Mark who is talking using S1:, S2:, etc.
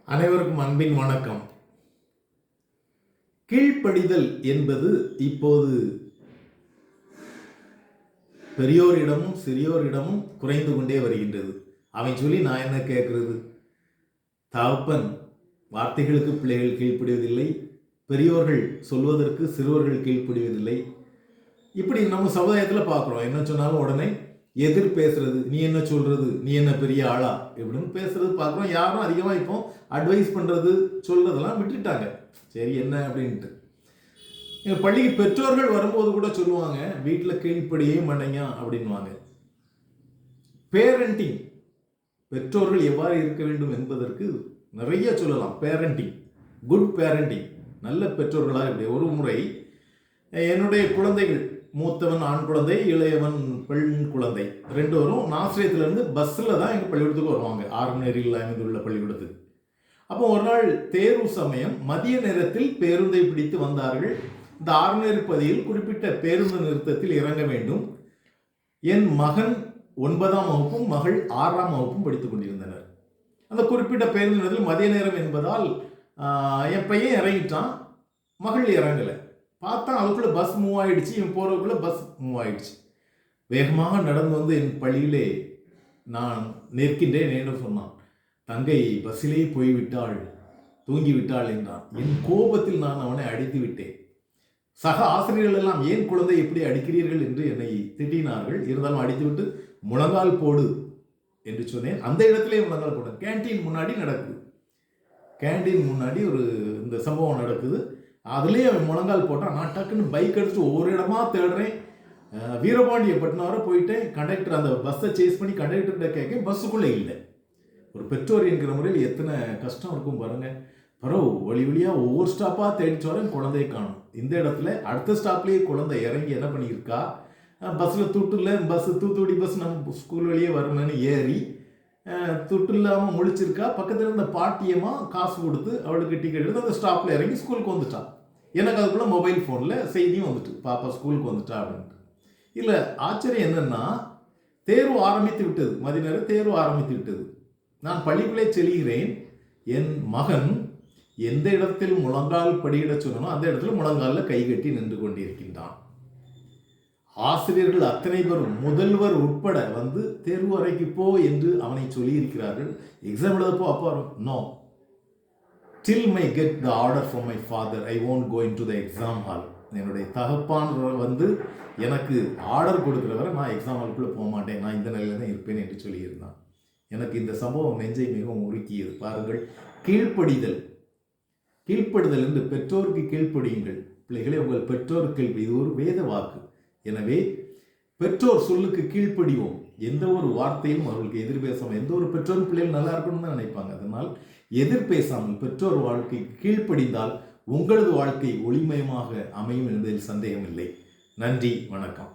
S1: அனைவருக்கும் அன்பின் வணக்கம். கீழ்ப்படிதல் என்பது இப்போது பெரியோரிடமும் சிறியோரிடமும் குறைந்து கொண்டே வருகின்றது. அவன் சொல்லி நான் என்ன கேட்கறது? தகப்பன் வார்த்தைகளுக்கு பிள்ளைகள் கீழ்ப்படிவதில்லை, பெரியோர்கள் சொல்வதற்கு சிறுவர்கள் கீழ்ப்படிவதில்லை. இப்படி நம்ம சமுதாயத்தில் பார்க்குறோம். என்ன சொன்னாலும் உடனே எதிர் பேசுறது, நீ என்ன சொல்றது, நீ என்ன பெரிய ஆளா இப்படின்னு பேசுறது பார்க்குறோம். யாரும் அதிகமாக இப்போ அட்வைஸ் பண்ணுறது சொல்றதெல்லாம் விட்டுட்டாங்க. சரி என்ன அப்படின்ட்டு எங்கள் பள்ளிக்கு பெற்றோர்கள் வரும்போது கூட சொல்லுவாங்க, வீட்டில் கீழ்ப்படியே மாட்டேங்க அப்படின்வாங்க. பேரண்டிங், பெற்றோர்கள் எவ்வாறு இருக்க வேண்டும் என்பதற்கு நிறைய சொல்லலாம். பேரண்டிங், குட் பேரண்டிங், நல்ல பெற்றோர்களாக இப்படி. ஒரு முறை என்னுடைய குழந்தைகள், மூத்தவன் ஆண் குழந்தை, இளையவன் பெண் குழந்தை, ரெண்டு வரும் ஆசிரியத்திலிருந்து பஸ்ஸில் தான் எங்கள் பள்ளிக்கூடத்துக்கு வருவாங்க, ஆறுநேரில் அமைந்துள்ள பள்ளிக்கூடத்துக்கு. அப்போ ஒரு நாள் தேர்வு சமயம் மதிய நேரத்தில் பேருந்தை பிடித்து வந்தார்கள். இந்த ஆறுநேரி பகுதியில் குறிப்பிட்ட பேருந்து நிறுத்தத்தில் இறங்க வேண்டும். என் மகன் 9ஆம் வகுப்பும் மகள் 6ஆம் வகுப்பும் படித்துக் கொண்டிருந்தனர். அந்த குறிப்பிட்ட பேருந்து நிறுத்தத்தில் மதிய நேரம் என்பதால் என் பையன் இறங்கிட்டான், மகள் இறங்கலை. பார்த்தா அதுக்குள்ளே பஸ் மூவ் ஆகிடுச்சு. இவன் போகிறதுக்குள்ளே பஸ் மூவ் ஆகிடுச்சு. வேகமாக நடந்து வந்து என் பள்ளியிலே நான் நிற்கின்றேன் என்று சொன்னான். தங்கை பஸ்ஸிலே போய்விட்டாள், தூங்கிவிட்டாள் என்றான். என் கோபத்தில் நான் அவனை அடித்து விட்டேன். சக ஆசிரியர்கள் எல்லாம் ஏன் குழந்தை எப்படி அடிக்கிறீர்கள் என்று என்னை திட்டினார்கள். இருந்தாலும் அடித்துவிட்டு முழங்கால் போடு என்று சொன்னேன். அந்த இடத்திலே முழங்கால் போடு. கேன்டீன் முன்னாடி நடக்குது. கேன்டீன் முன்னாடி இந்த சம்பவம் நடக்குது. அதுலேயே அவன் முழங்கால் போட்டான். நான் டக்குன்னு பைக் எடுத்துட்டு ஒவ்வொரு இடமா தேடுறேன். வீரபாண்டியப்பட்டினம் வர போயிட்டேன். கண்டக்டர் அந்த பஸ்ஸை சேஸ் பண்ணி கண்டக்டர்கிட்ட கேட்க பஸ்ஸுக்குள்ளே இல்லை. ஒரு என்கிற முறையில் எத்தனை கஷ்டம் இருக்கும் பாருங்க. பரவ வழியாக ஒவ்வொரு ஸ்டாப்பாக தேடிச்சு வரேன், குழந்தையை காணும். இந்த இடத்துல அடுத்த ஸ்டாப்லேயே குழந்தை இறங்கி என்ன பண்ணியிருக்கா, பஸ்ஸில் துட்டு இல்லை, தூத்துக்குடி பஸ் நம்ம ஸ்கூல் வழியே வரணும்னு ஏறி துட்டு இல்லாமல் முழிச்சிருக்கா. பக்கத்தில் இருந்த பாட்டியமாக காசு கொடுத்து அவளுக்கு டிக்கெட் எடுத்து அந்த ஸ்டாப்பில் இறங்கி ஸ்கூலுக்கு வந்துட்டான். எனக்கு அதுக்குள்ளே மொபைல் ஃபோனில் செய்தியும் வந்துட்டு, பாப்பா ஸ்கூலுக்கு வந்துட்டா அப்படின்ட்டு. இல்லை, ஆச்சரியம் என்னென்னா, தேர்வு ஆரம்பித்து விட்டது. மதிய நேரம் தேர்வு ஆரம்பித்து விட்டது. நான் பள்ளிக்குள்ளே செல்கிறேன். என் மகன் எந்த இடத்தில் முழங்கால் படியிட சொன்னனோ அந்த இடத்துல முழங்காலில் கைகட்டி நின்று கொண்டிருக்கின்றான். ஆசிரியர்கள் அத்தனை பேரும் முதல்வர் உட்பட வந்து தேர்வு அறைக்கு போ என்று அவனை சொல்லி இருக்கிறார்கள். எக்ஸாம் எழுதப்போ அப்போ no, till I get the order from my father I won't go into the exam hall. என்னுடைய தகப்பான் வந்து எனக்கு ஆர்டர் கொடுக்குறவரை நான் எக்ஸாம் ஹாலுக்குள்ளே போக மாட்டேன், நான் இந்த நிலையில தான் இருப்பேன் என்று சொல்லியிருந்தான். எனக்கு இந்த சம்பவம் நெஞ்சை மிகவும் உருக்கியது. பாருங்கள், கீழ்ப்படிதல் என்று பெற்றோருக்கு கீழ்ப்படியுங்கள். பிள்ளைகளை உங்கள் பெற்றோர் கீழ்ப்படி, இது ஒரு வேத வாக்கு. எனவே பெற்றோர் சொல்லுக்கு கீழ்ப்படிவோம். எந்த ஒரு வார்த்தையும் அவர்களுக்கு எதிர் பேசாமல், எந்த ஒரு பெற்றோரும் பிள்ளைகள் நல்லா இருக்கணும்னு தான் நினைப்பாங்க. அதனால் எதிர் பேசாமல் பெற்றோர் வாழ்க்கைக்கு கீழ்ப்படிந்தால் உங்களது வாழ்க்கை ஒளிமயமாக அமையும் என்பதில் சந்தேகம் இல்லை. நன்றி, வணக்கம்.